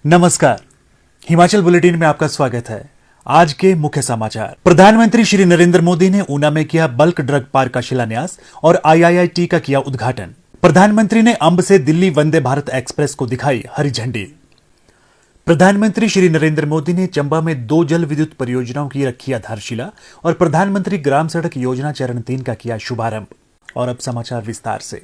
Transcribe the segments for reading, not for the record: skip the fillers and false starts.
नमस्कार, हिमाचल बुलेटिन में आपका स्वागत है। आज के मुख्य समाचार। प्रधानमंत्री श्री नरेंद्र मोदी ने ऊना में किया बल्क ड्रग पार्क का शिलान्यास और आईआईटी का किया उद्घाटन। प्रधानमंत्री ने अंब से दिल्ली वंदे भारत एक्सप्रेस को दिखाई हरी झंडी। प्रधानमंत्री श्री नरेंद्र मोदी ने चंबा में 2 जल विद्युत परियोजनाओं की रखी आधारशिला और प्रधानमंत्री ग्राम सड़क योजना चरण 3 का किया शुभारंभ। और अब समाचार विस्तार से।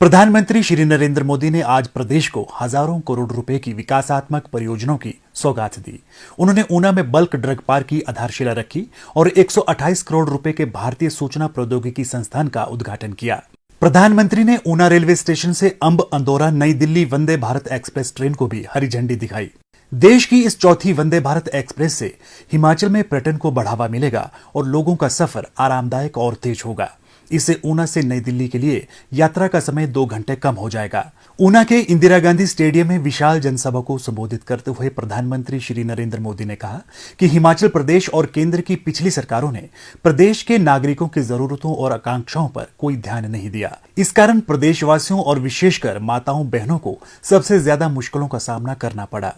प्रधानमंत्री श्री नरेंद्र मोदी ने आज प्रदेश को हजारों करोड़ रुपए की विकासात्मक परियोजनाओं की सौगात दी। उन्होंने ऊना में बल्क ड्रग पार्क की आधारशिला रखी और 128 करोड़ रुपए के भारतीय सूचना प्रौद्योगिकी संस्थान का उद्घाटन किया। प्रधानमंत्री ने ऊना रेलवे स्टेशन से अंब अंदौरा नई दिल्ली वंदे भारत एक्सप्रेस ट्रेन को भी हरी झंडी दिखाई। देश की इस चौथी वंदे भारत एक्सप्रेस से हिमाचल में पर्यटन को बढ़ावा मिलेगा और लोगों का सफर आरामदायक और तेज होगा। इससे ऊना से नई दिल्ली के लिए यात्रा का समय 2 घंटे कम हो जाएगा। ऊना के इंदिरा गांधी स्टेडियम में विशाल जनसभा को संबोधित करते हुए प्रधानमंत्री श्री नरेंद्र मोदी ने कहा कि हिमाचल प्रदेश और केंद्र की पिछली सरकारों ने प्रदेश के नागरिकों की जरूरतों और आकांक्षाओं पर कोई ध्यान नहीं दिया। इस कारण प्रदेशवासियों और विशेषकर माताओं बहनों को सबसे ज्यादा मुश्किलों का सामना करना पड़ा।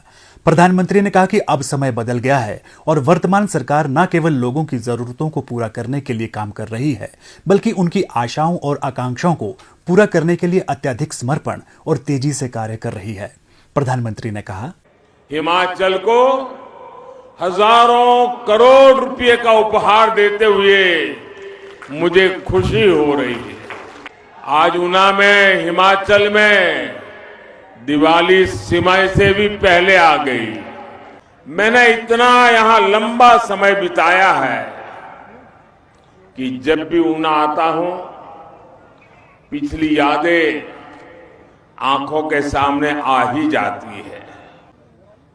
प्रधानमंत्री ने कहा कि अब समय बदल गया है और वर्तमान सरकार न केवल लोगों की जरूरतों को पूरा करने के लिए काम कर रही है, बल्कि उनकी आशाओं और आकांक्षाओं को पूरा करने के लिए अत्यधिक समर्पण और तेजी से कार्य कर रही है। प्रधानमंत्री ने कहा, हिमाचल को हजारों करोड़ रुपए का उपहार देते हुए मुझे खुशी हो रही है। आज ऊना में, हिमाचल में दिवाली सीमाएं से भी पहले आ गई। मैंने इतना यहां लंबा समय बिताया है कि जब भी ऊना आता हूं, पिछली यादें आंखों के सामने आ ही जाती है।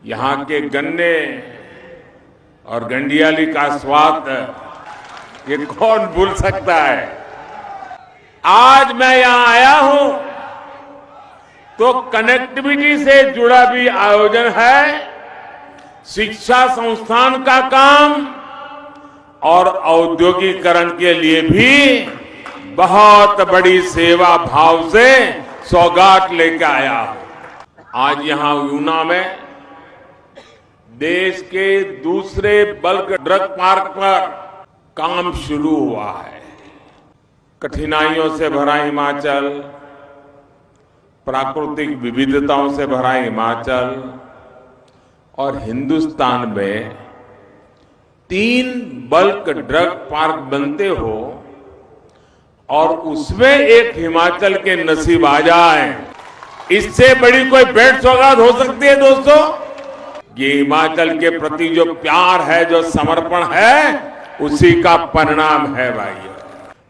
यहां के गन्ने और गंडियाली का स्वाद ये कौन भूल सकता है। आज मैं यहां आया हूं तो कनेक्टिविटी से जुड़ा भी आयोजन है, शिक्षा संस्थान का काम और औद्योगिकरण के लिए भी बहुत बड़ी सेवा भाव से सौगात लेकर आया हूं। आज यहां ऊना में देश के दूसरे बल्क ड्रग पार्क पर काम शुरू हुआ है। कठिनाइयों से भरा हिमाचल, प्राकृतिक विविधताओं से भरा हिमाचल और हिंदुस्तान में 3 बल्क ड्रग पार्क बनते हो और उसमें एक हिमाचल के नसीब आ जाए, इससे बड़ी कोई भेंट सौगात हो सकती है दोस्तों? ये हिमाचल के प्रति जो प्यार है, जो समर्पण है, उसी का परिणाम है भाई।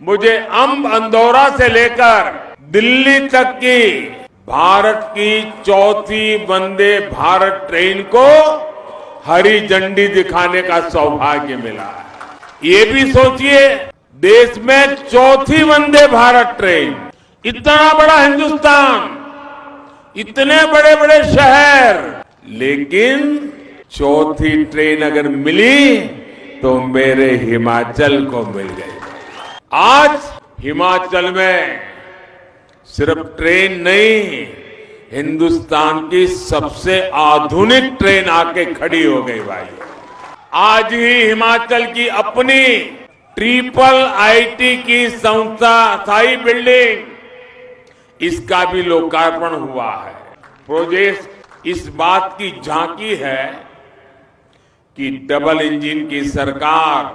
मुझे अंब अंदौरा से लेकर दिल्ली तक की भारत की चौथी वंदे भारत ट्रेन को हरी झंडी दिखाने का सौभाग्य मिला है। ये भी सोचिए, देश में चौथी वंदे भारत ट्रेन, इतना बड़ा हिंदुस्तान, इतने बड़े बड़े शहर, लेकिन चौथी ट्रेन अगर मिली तो मेरे हिमाचल को मिल गई। आज हिमाचल में सिर्फ ट्रेन नहीं, हिंदुस्तान की सबसे आधुनिक ट्रेन आके खड़ी हो गई भाई। आज ही हिमाचल की अपनी ट्रिपल आईटी की संस्था स्थायी बिल्डिंग, इसका भी लोकार्पण हुआ है। प्रोजेक्ट इस बात की झांकी है कि डबल इंजन की सरकार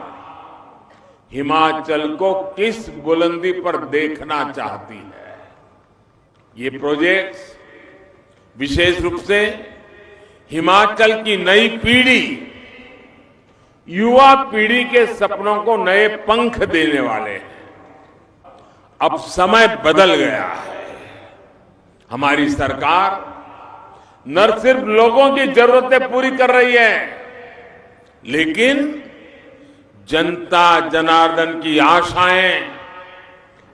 हिमाचल को किस बुलंदी पर देखना चाहती है। ये प्रोजेक्ट विशेष रूप से हिमाचल की नई पीढ़ी, युवा पीढ़ी के सपनों को नए पंख देने वाले हैं। अब समय बदल गया है। हमारी सरकार न सिर्फ लोगों की जरूरतें पूरी कर रही है, लेकिन जनता जनार्दन की आशाएं,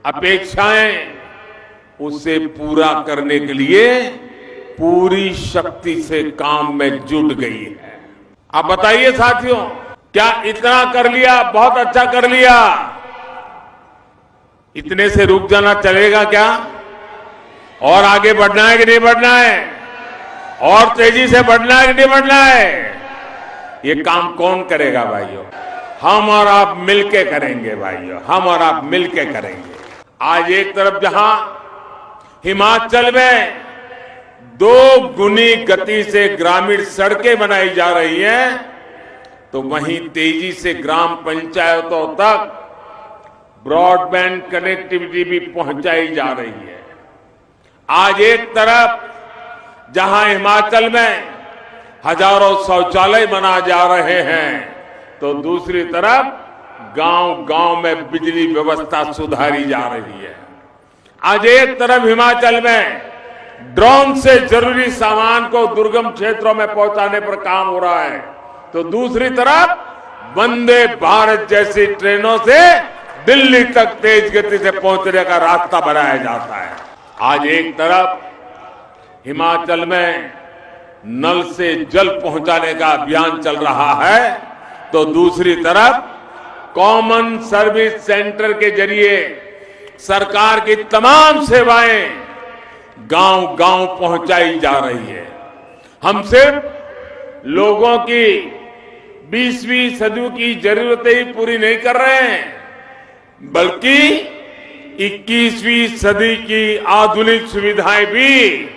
अपेक्षाएं, उसे पूरा करने के लिए पूरी शक्ति से काम में जुट गई है। आप बताइए साथियों, क्या इतना कर लिया, बहुत अच्छा कर लिया, इतने से रुक जाना चलेगा क्या? और आगे बढ़ना है कि नहीं बढ़ना है? और तेजी से बढ़ना है कि नहीं बढ़ना है? ये काम कौन करेगा भाइयों? हम और आप मिलके करेंगे भाइयों, हम और आप मिलके करेंगे। आज एक तरफ जहां हिमाचल में 2 गुनी गति से ग्रामीण सड़कें बनाई जा रही हैं, तो वहीं तेजी से ग्राम पंचायतों तक ब्रॉडबैंड कनेक्टिविटी भी पहुंचाई जा रही है। आज एक तरफ जहां हिमाचल में हजारों शौचालय बना जा रहे हैं, तो दूसरी तरफ गांव-गांव में बिजली व्यवस्था सुधारी जा रही है। आज एक तरफ हिमाचल में ड्रोन से जरूरी सामान को दुर्गम क्षेत्रों में पहुंचाने पर काम हो रहा है, तो दूसरी तरफ वंदे भारत जैसी ट्रेनों से दिल्ली तक तेज गति से पहुंचने का रास्ता बनाया जाता है। आज एक तरफ हिमाचल में नल से जल पहुंचाने का अभियान चल रहा है, तो दूसरी तरफ कॉमन सर्विस सेंटर के जरिए सरकार की तमाम सेवाएं गांव-गांव पहुंचाई जा रही है। हम सिर्फ लोगों की 20वीं सदी की जरूरतें ही पूरी नहीं कर रहे हैं, बल्कि 21वीं सदी की आधुनिक सुविधाएं भी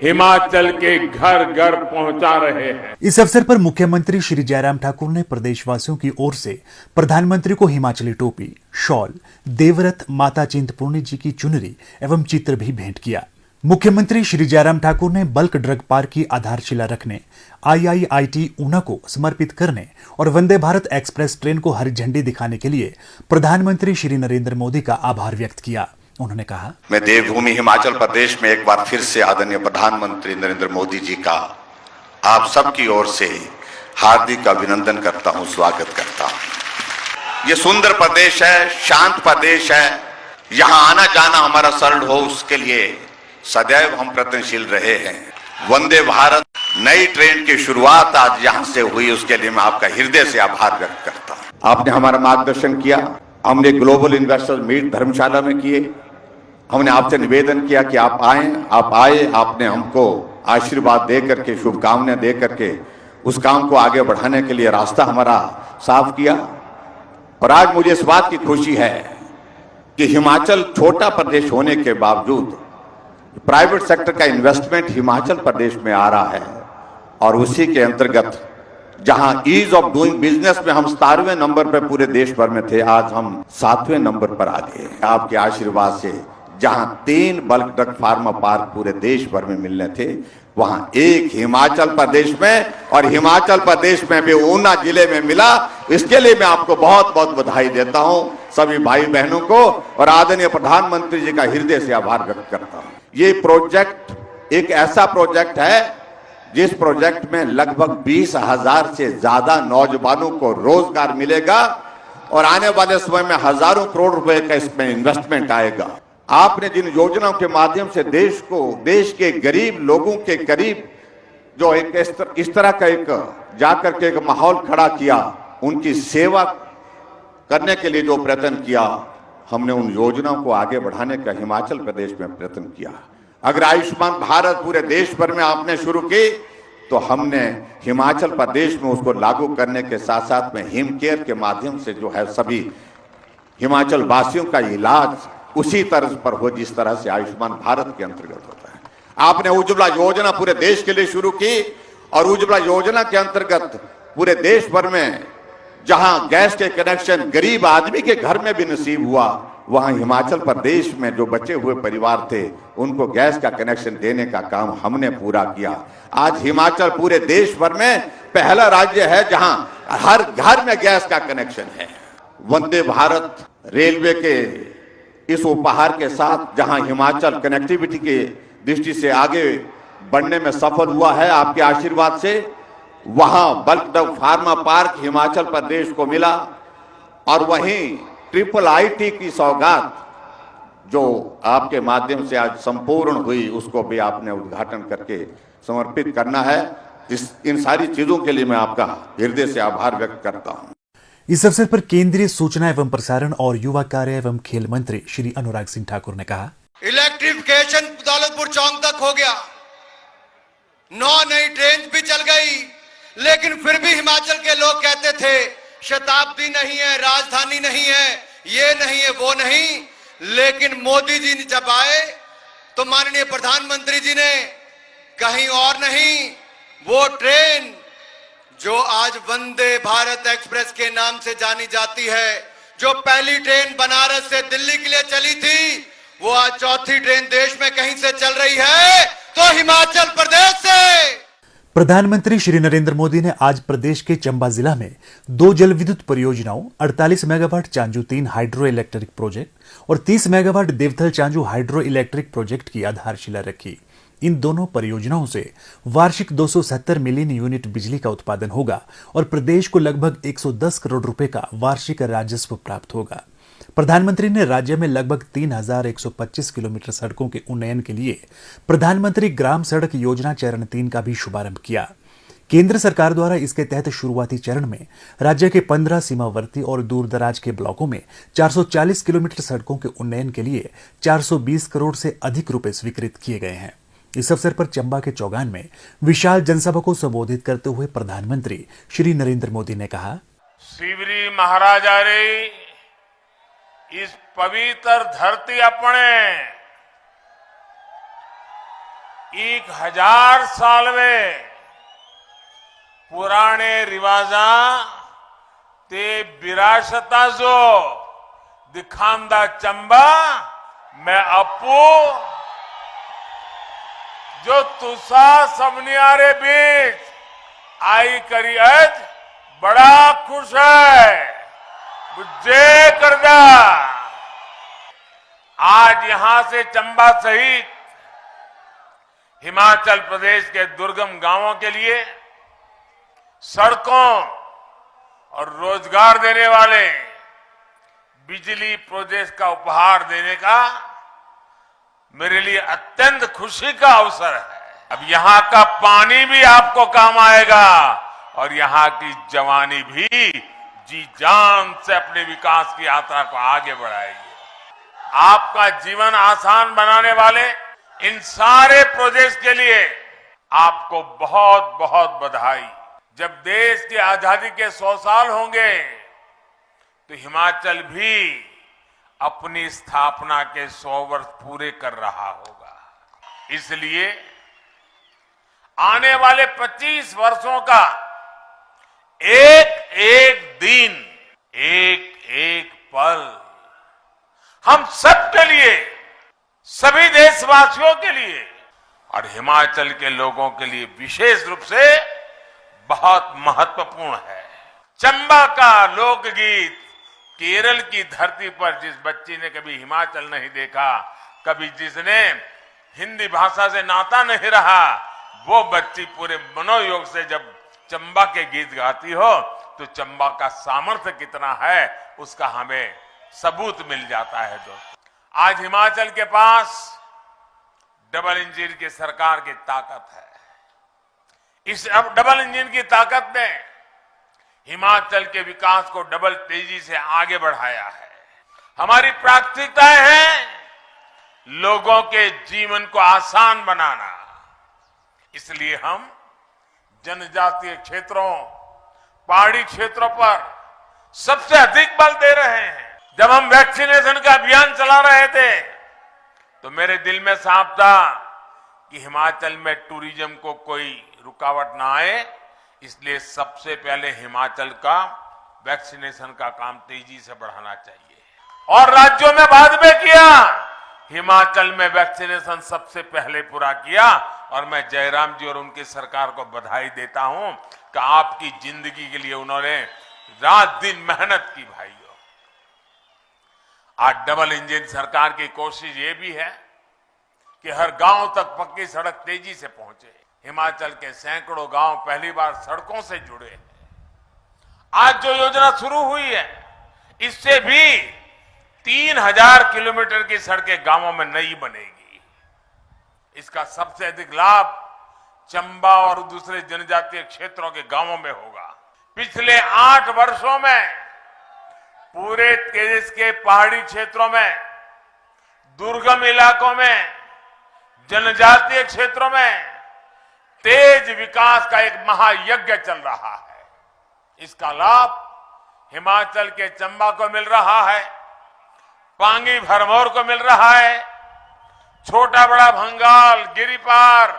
हिमाचल के घर घर पहुंचा रहे हैं। इस अवसर पर मुख्यमंत्री श्री जयराम ठाकुर ने प्रदेशवासियों की ओर से प्रधानमंत्री को हिमाचली टोपी, शॉल, देवरथ माता चिंतपूर्णी जी की चुनरी एवं चित्र भी भेंट किया। मुख्यमंत्री श्री जयराम ठाकुर ने बल्क ड्रग पार्क की आधारशिला रखने, IIIT ऊना को समर्पित करने और वंदे भारत एक्सप्रेस ट्रेन को हरी झंडी दिखाने के लिए प्रधानमंत्री श्री नरेंद्र मोदी का आभार व्यक्त किया। उन्होंने कहा, मैं देवभूमि हिमाचल प्रदेश में एक बार फिर से आदरणीय प्रधानमंत्री नरेंद्र मोदी जी का आप सबकी ओर से हार्दिक अभिनंदन करता हूं, स्वागत करता हूं। ये सुंदर प्रदेश है, शांत प्रदेश है, यहां आना जाना हमारा सरल हो उसके लिए सदैव हम प्रयत्नशील रहे हैं। वंदे भारत नई ट्रेन की शुरुआत आज यहां से हुई, उसके लिए मैं आपका हृदय से आभार व्यक्त करता हूं। आपने हमारा मार्गदर्शन किया, हमने ग्लोबल इन्वेस्टर मीट धर्मशाला में किए, हमने आपसे निवेदन किया कि आप आए, आपने हमको आशीर्वाद दे करके, शुभकामनाएं दे करके उस काम को आगे बढ़ाने के लिए रास्ता हमारा साफ किया। और आज मुझे इस बात की खुशी है कि हिमाचल छोटा प्रदेश होने के बावजूद प्राइवेट सेक्टर का इन्वेस्टमेंट हिमाचल प्रदेश में आ रहा है, और उसी के अंतर्गत जहां ईज ऑफ डूइंग बिजनेस में हम 17वें नंबर पर पूरे देश भर में थे, आज हम 7वें नंबर पर आ गए। आपके आशीर्वाद से जहां 3 बल्क ड्रग फार्मा पार्क पूरे देश भर में मिलने थे, वहां एक हिमाचल प्रदेश में, और हिमाचल प्रदेश में भी ऊना जिले में मिला। इसके लिए मैं आपको बहुत बहुत बधाई देता हूं, सभी भाई बहनों को, और आदरणीय प्रधानमंत्री जी का हृदय से आभार व्यक्त करता हूं। ये प्रोजेक्ट एक ऐसा प्रोजेक्ट है जिस प्रोजेक्ट में लगभग 20,000 से ज्यादा नौजवानों को रोजगार मिलेगा, और आने वाले समय में हजारों करोड़ रुपए का इसमें इन्वेस्टमेंट आएगा। आपने जिन योजनाओं के माध्यम से देश के गरीब लोगों के करीब जो एक इस तरह का एक जाकर के एक माहौल खड़ा किया, उनकी सेवा करने के लिए जो प्रयत्न किया, हमने उन योजनाओं को आगे बढ़ाने का हिमाचल प्रदेश में प्रयत्न किया। अगर आयुष्मान भारत पूरे देश भर में आपने शुरू की, तो हमने हिमाचल प्रदेश में उसको लागू करने के साथ साथ में हिम केयर के माध्यम से जो है सभी हिमाचल वासियों का इलाज उसी तरह पर हो जिस तरह से आयुष्मान भारत के अंतर्गत होता है। आपने उज्ज्वला योजना पूरे देश के लिए शुरू की, और उज्ज्वला योजना के अंतर्गत पूरे देश भर में जहां गैस के कनेक्शन गरीब आदमी के घर में भी नसीब हुआ, वहां हिमाचल प्रदेश में जो बचे हुए परिवार थे उनको गैस का कनेक्शन देने का काम हमने पूरा किया। आज हिमाचल पूरे देश भर में पहला राज्य है जहां हर घर में गैस का कनेक्शन है। वंदे भारत रेलवे के इस उपहार के साथ जहां हिमाचल कनेक्टिविटी के दृष्टि से आगे बढ़ने में सफल हुआ है आपके आशीर्वाद से, वहां bulk drug pharma park Himachal Pradesh को मिला, और वहीं IIIT की सौगात जो आपके माध्यम से आज संपूर्ण हुई, उसको भी आपने उद्घाटन करके समर्पित करना है। इन सारी चीजों के लिए मैं आपका हृदय से आभार व्यक्त करता हूं। इस अवसर पर केंद्रीय सूचना एवं प्रसारण और युवा कार्य एवं खेल मंत्री श्री अनुराग सिंह ठाकुर ने कहा, इलेक्ट्रिफिकेशन दौलतपुर चौक तक हो गया, 9 नई ट्रेन भी चल गई, लेकिन फिर भी हिमाचल के लोग कहते थे शताब्दी नहीं है, राजधानी नहीं है, ये नहीं है, वो नहीं। लेकिन मोदी जी जब आए तो माननीय प्रधानमंत्री जी ने कहीं और नहीं, वो ट्रेन जो आज वंदे भारत एक्सप्रेस के नाम से जानी जाती है, जो पहली ट्रेन बनारस से दिल्ली के लिए चली थी, वो आज चौथी ट्रेन देश में कहीं से चल रही है तो हिमाचल प्रदेश से। प्रधानमंत्री श्री नरेंद्र मोदी ने आज प्रदेश के चंबा जिला में 2 जल विद्युत परियोजनाओं 48 megawatt Chanju 3 hydro electric project और 30 megawatt Devthal Chanju hydro electric project की आधारशिला रखी। इन दोनों परियोजनाओं से वार्षिक 270 मिलियन यूनिट बिजली का उत्पादन होगा और प्रदेश को लगभग 110 करोड़ रुपए का वार्षिक राजस्व प्राप्त होगा। प्रधानमंत्री ने राज्य में लगभग 3125 किलोमीटर सड़कों के उन्नयन के लिए प्रधानमंत्री ग्राम सड़क योजना चरण 3 का भी शुभारंभ किया। केंद्र सरकार द्वारा इसके तहत शुरुआती चरण में राज्य के 15 सीमावर्ती और दूरदराज के ब्लॉकों में 440 किलोमीटर सड़कों के उन्नयन के लिए 420 करोड़ से अधिक रुपए स्वीकृत किए गए हैं। इस अवसर पर चंबा के चौगान में विशाल जनसभा को संबोधित करते हुए प्रधानमंत्री श्री नरेंद्र मोदी ने कहा, शिवरी महाराजा रे इस पवित्र धरती अपने 1000 साल में पुराने रिवाजा ते विरासता जो दिखांदा चंबा मैं अपू जो तुसा सबनियारे बीच आई करी आज बड़ा खुश है जय करदा। आज यहां से चंबा सहित हिमाचल प्रदेश के दुर्गम गांवों के लिए सड़कों और रोजगार देने वाले बिजली प्रोजेक्ट का उपहार देने का मेरे लिए अत्यंत खुशी का अवसर है। अब यहां का पानी भी आपको काम आएगा और यहां की जवानी भी जी जान से अपने विकास की यात्रा को आगे बढ़ाएगी। आपका जीवन आसान बनाने वाले इन सारे प्रोजेक्ट्स के लिए आपको बहुत बहुत बधाई। जब देश की आजादी के 100 साल होंगे तो हिमाचल भी अपनी स्थापना के 100 वर्ष पूरे कर रहा होगा। इसलिए आने वाले 25 वर्षों का एक एक दिन, एक एक पल हम सबके लिए, सभी देशवासियों के लिए और हिमाचल के लोगों के लिए विशेष रूप से बहुत महत्वपूर्ण है। चंबा का लोकगीत केरल की धरती पर जिस बच्ची ने कभी हिमाचल नहीं देखा, कभी जिसने हिंदी भाषा से नाता नहीं रहा, वो बच्ची पूरे मनोयोग से जब चंबा के गीत गाती हो तो चंबा का सामर्थ्य कितना है उसका हमें सबूत मिल जाता है। दोस्तों, आज हिमाचल के पास डबल इंजन की सरकार की ताकत है। इस डबल इंजन की ताकत ने हिमाचल के विकास को डबल तेजी से आगे बढ़ाया है। हमारी प्राथमिकताएं हैं लोगों के जीवन को आसान बनाना। इसलिए हम जनजातीय क्षेत्रों, पहाड़ी क्षेत्रों पर सबसे अधिक बल दे रहे हैं। जब हम वैक्सीनेशन का अभियान चला रहे थे तो मेरे दिल में साफ था कि हिमाचल में टूरिज्म को कोई रुकावट ना आए, इसलिए सबसे पहले हिमाचल का वैक्सीनेशन का काम तेजी से बढ़ाना चाहिए और राज्यों में बाद में किया। हिमाचल में वैक्सीनेशन सबसे पहले पूरा किया और मैं जयराम जी और उनकी सरकार को बधाई देता हूं कि आपकी जिंदगी के लिए उन्होंने रात दिन मेहनत की। भाइयों, आज डबल इंजन सरकार की कोशिश ये भी है कि हर गांव तक पक्की सड़क तेजी से पहुंचे। हिमाचल के सैकड़ों गांव पहली बार सड़कों से जुड़े हैं। आज जो योजना शुरू हुई है इससे भी 3000 किलोमीटर की सड़कें गांवों में नई बनेगी। इसका सबसे अधिक लाभ चंबा और दूसरे जनजातीय क्षेत्रों के गांवों में होगा। पिछले 8 वर्षों में पूरे देश के पहाड़ी क्षेत्रों में, दुर्गम इलाकों में, जनजातीय क्षेत्रों में तेज विकास का एक महायज्ञ चल रहा है। इसका लाभ हिमाचल के चंबा को मिल रहा है, पांगी भरमौर को मिल रहा है, छोटा बड़ा भंगाल, गिरिपार,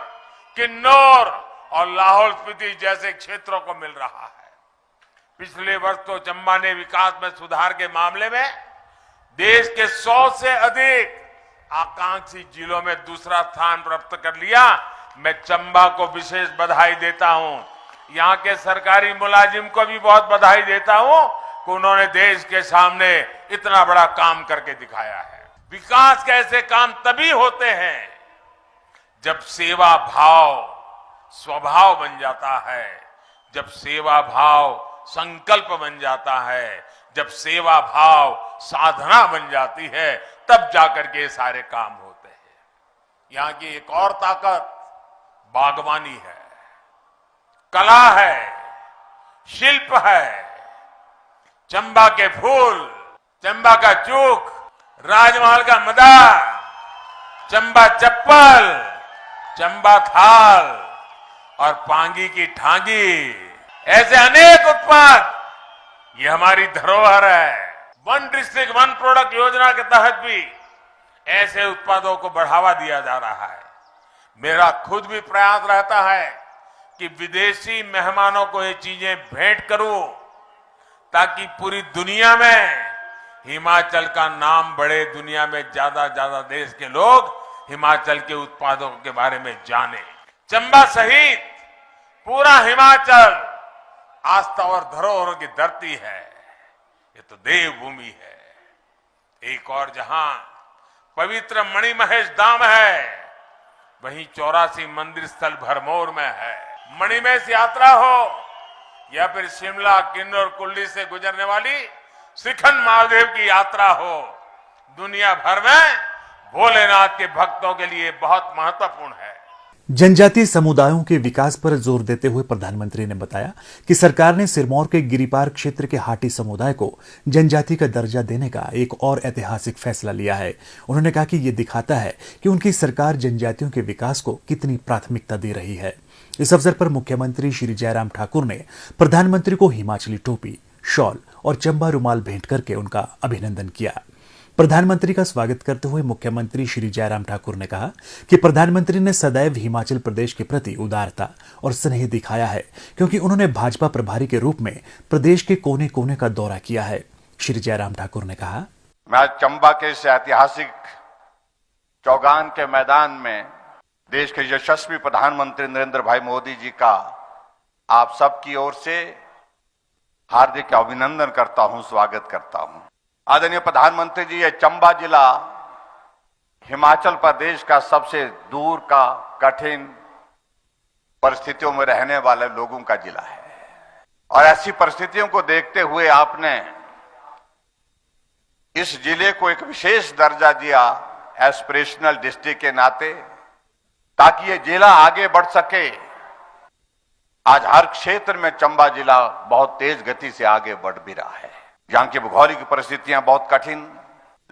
किन्नौर और लाहौल स्पीति जैसे क्षेत्रों को मिल रहा है। पिछले वर्ष तो चंबा ने विकास में सुधार के मामले में देश के 100 से अधिक आकांक्षी जिलों में दूसरा स्थान प्राप्त कर लिया। मैं चंबा को विशेष बधाई देता हूं। यहां के सरकारी मुलाजिम को भी बहुत बधाई देता हूं कि उन्होंने देश के सामने इतना बड़ा काम करके दिखाया है। विकास के ऐसे काम तभी होते हैं जब सेवा भाव स्वभाव बन जाता है, जब सेवा भाव संकल्प बन जाता है, जब सेवा भाव साधना बन जाती है, तब जाकर के सारे काम होते हैं। यहां की एक और ताकत बागवानी है, कला है, शिल्प है। चंबा के फूल, चंबा का चूक, राजमहल का मदार, चंबा चप्पल, चंबा थाल और पांगी की ठांगी, ऐसे अनेक उत्पाद ये हमारी धरोहर है। वन डिस्ट्रिक्ट वन प्रोडक्ट योजना के तहत भी ऐसे उत्पादों को बढ़ावा दिया जा रहा है। मेरा खुद भी प्रयास रहता है कि विदेशी मेहमानों को ये चीजें भेंट करूं ताकि पूरी दुनिया में हिमाचल का नाम बढ़े, दुनिया में ज्यादा देश के लोग हिमाचल के उत्पादों के बारे में जाने। चंबा सहित पूरा हिमाचल आस्था और धरोहर की धरती है। ये तो देवभूमि है। एक और जहां पवित्र मणिमहेश धाम है, वहीं 84 मंदिर स्थल भरमौर में है। मणिमहेश यात्रा हो या फिर शिमला, किन्नौर, कुल्ली से गुजरने वाली श्रीखंड महादेव की यात्रा हो, दुनिया भर में भोलेनाथ के भक्तों के लिए बहुत महत्वपूर्ण है। जनजातीय समुदायों के विकास पर जोर देते हुए प्रधानमंत्री ने बताया कि सरकार ने सिरमौर के गिरिपार क्षेत्र के हाटी समुदाय को जनजाति का दर्जा देने का एक और ऐतिहासिक फैसला लिया है। उन्होंने कहा कि यह दिखाता है कि उनकी सरकार जनजातियों के विकास को कितनी प्राथमिकता दे रही है। इस अवसर पर मुख्यमंत्री श्री जयराम ठाकुर ने प्रधानमंत्री को हिमाचली टोपी, शॉल और चंबा रुमाल भेंट करके उनका अभिनंदन किया। प्रधानमंत्री का स्वागत करते हुए मुख्यमंत्री श्री जयराम ठाकुर ने कहा कि प्रधानमंत्री ने सदैव हिमाचल प्रदेश के प्रति उदारता और स्नेह दिखाया है, क्योंकि उन्होंने भाजपा प्रभारी के रूप में प्रदेश के कोने कोने का दौरा किया है। श्री जयराम ठाकुर ने कहा, मैं चंबा के इस ऐतिहासिक चौगान के मैदान में देश के यशस्वी प्रधानमंत्री नरेंद्र भाई मोदी जी का आप सबकी ओर से हार्दिक अभिनंदन करता हूं, स्वागत करता हूं। आदरणीय प्रधानमंत्री जी, ये चंबा जिला हिमाचल प्रदेश का सबसे दूर का कठिन परिस्थितियों में रहने वाले लोगों का जिला है, और ऐसी परिस्थितियों को देखते हुए आपने इस जिले को एक विशेष दर्जा दिया एस्पिरेशनल डिस्ट्रिक्ट के नाते, ताकि ये जिला आगे बढ़ सके। आज हर क्षेत्र में चंबा जिला बहुत तेज गति से आगे बढ़ भी रहा है। यहाँ की भौगोलिक परिस्थितियां बहुत कठिन,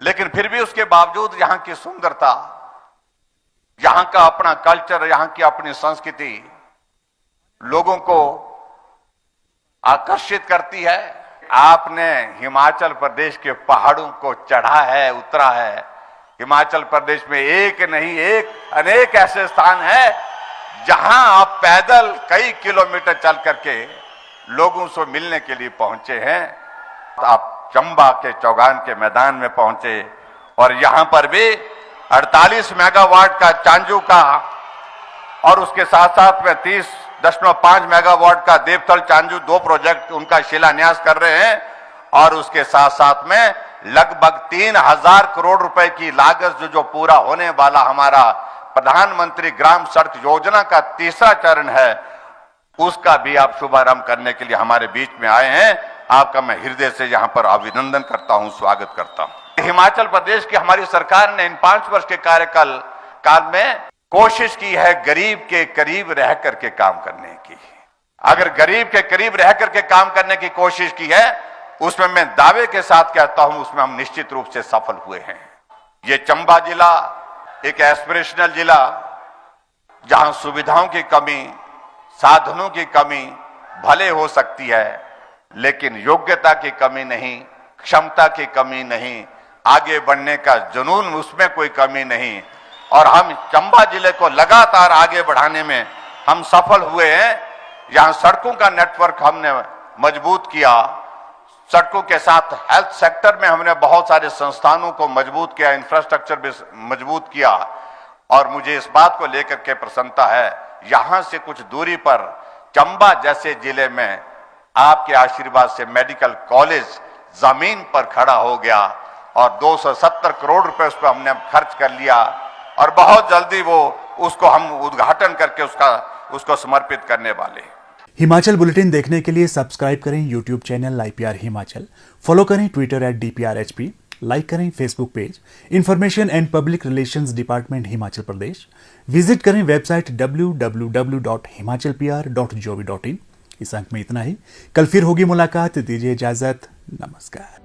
लेकिन फिर भी उसके बावजूद यहाँ की सुंदरता, यहाँ का अपना कल्चर, यहाँ की अपनी संस्कृति लोगों को आकर्षित करती है। आपने हिमाचल प्रदेश के पहाड़ों को चढ़ा है, उतरा है। हिमाचल प्रदेश में एक नहीं अनेक ऐसे स्थान है जहां आप पैदल कई किलोमीटर चल करके लोगों से मिलने के लिए पहुंचे हैं। आप चंबा के चौगान के मैदान में पहुंचे और यहां पर भी 48 मेगावाट का चांजू का और उसके साथ साथ में 30.5 मेगावाट का देवथल चांजू 2 प्रोजेक्ट उनका शिलान्यास कर रहे हैं, और उसके साथ साथ में लगभग 3000 करोड़ रुपए की लागत जो पूरा होने वाला हमारा प्रधानमंत्री ग्राम सड़क योजना का तीसरा चरण है, उसका भी आप शुभारंभ करने के लिए हमारे बीच में आए हैं। आपका मैं हृदय से यहां पर अभिनंदन करता हूं, स्वागत करता हूं। हिमाचल प्रदेश की हमारी सरकार ने इन 5 वर्ष के कार्यकाल में कोशिश की है गरीब के करीब रह करके काम करने की। अगर गरीब के करीब रह करके काम करने की कोशिश की है, उसमें मैं दावे के साथ कहता हूं, उसमें हम निश्चित रूप से सफल हुए हैं। ये चंबा जिला एक एस्पिरेशनल जिला, जहां सुविधाओं की कमी साधनों की कमी भले हो सकती है, लेकिन योग्यता की कमी नहीं, क्षमता की कमी नहीं, आगे बढ़ने का जुनून, उसमें कोई कमी नहीं। और हम चंबा जिले को लगातार आगे बढ़ाने में हम सफल हुए हैं। यहाँ सड़कों का नेटवर्क हमने मजबूत किया, सड़कों के साथ हेल्थ सेक्टर में हमने बहुत सारे संस्थानों को मजबूत किया, इंफ्रास्ट्रक्चर भी मजबूत किया। और मुझे इस बात को लेकर के प्रसन्नता है, यहाँ से कुछ दूरी पर चंबा जैसे जिले में आपके आशीर्वाद से मेडिकल कॉलेज जमीन पर खड़ा हो गया और 270 करोड़ रुपए उस पर हमने खर्च कर लिया और बहुत जल्दी वो उसको हम उद्घाटन करके उसको समर्पित करने वाले हैं। हिमाचल बुलेटिन देखने के लिए सब्सक्राइब करें YouTube channel IPR Himachal, follow करें ट्विटर @DPRHP, लाइक करें Facebook page information and public relations department Himachal Pradesh, visit करें वेबसाइट www.himachalpr.gov.in। इस अंक में इतना ही, कल फिर होगी मुलाकात, दीजिए इजाजत, नमस्कार।